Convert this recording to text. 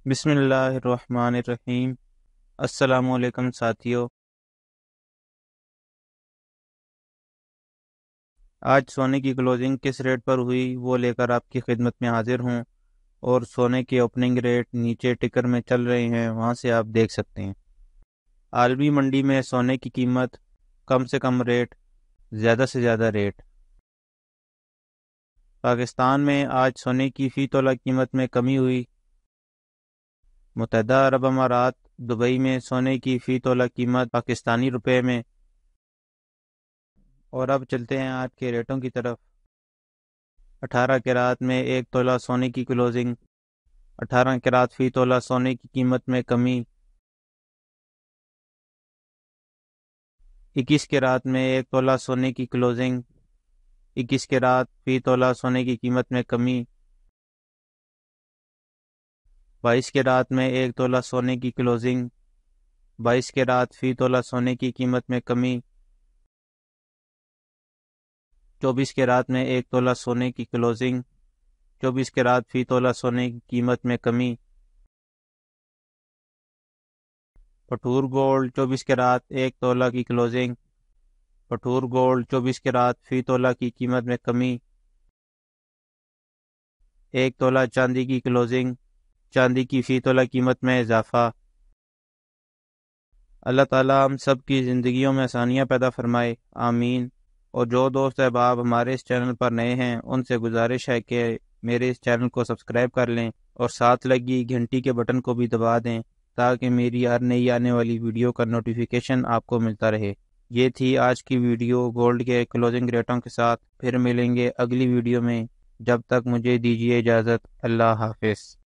بسم اللہ الرحمن الرحیم۔ السلام علیکم ساتھیو، آج سونے کی کلوزنگ کس ریٹ پر ہوئی وہ لے کر آپ کی خدمت میں حاضر ہوں، اور سونے کے اوپننگ ریٹ نیچے ٹکر میں چل رہے ہیں، وہاں سے آپ دیکھ سکتے ہیں۔ عالمی منڈی میں سونے کی قیمت کم سے کم ریٹ، زیادہ سے زیادہ ریٹ۔ پاکستان میں آج سونے کی فی تولہ قیمت میں کمی ہوئی۔ متحدہ عرب امارات دبئی میں سونے کی فی تولہ قیمت پاکستانی روپے میں۔ اور اب چلتے ہیں آج کے ریٹوں کی طرف۔ 18 کیرات میں ایک تولہ سونے کی کلوزنگ، 18 کیرات فی تولہ سونے کی قیمت میں کمی۔ 21 کیرات میں ایک تولہ سونے کی کلوزنگ، 21 کیرات فی تولہ سونے کی قیمت میں کمی۔ 22 کیرات میں ایک تولہ سونے کی کلوزنگ، 22 کیرات فی تولہ سونے کی قیمت میں کمی۔ 24 کیرات میں ایک تولہ سونے کی کلوزنگ، 24 کیرات فی تولہ سونے کی قیمت میں کمی۔ پٹور گولڈ 24 کیرات ایک تولہ کی کلوزنگ، پٹور گولڈ 24 کیرات فی تولہ کی قیمت میں کمی۔ ایک تولہ چاندی کی کلوزنگ، چاندی کی فی تولہ قیمت میں اضافہ۔ اللہ تعالیٰ ہم سب کی زندگیوں میں آسانیاں پیدا فرمائے، آمین۔ اور جو دوست احباب ہمارے اس چینل پر نئے ہیں، ان سے گزارش ہے کہ میرے اس چینل کو سبسکرائب کر لیں اور ساتھ لگی گھنٹی کے بٹن کو بھی دبا دیں تاکہ میری ہر نئی آنے والی ویڈیو کا نوٹیفیکیشن آپ کو ملتا رہے۔ یہ تھی آج کی ویڈیو گولڈ کے کلوزنگ ریٹوں کے ساتھ۔ پھر ملیں گے اگلی ویڈیو میں، جب تک مجھے دیجیے اجازت۔ اللہ حافظ۔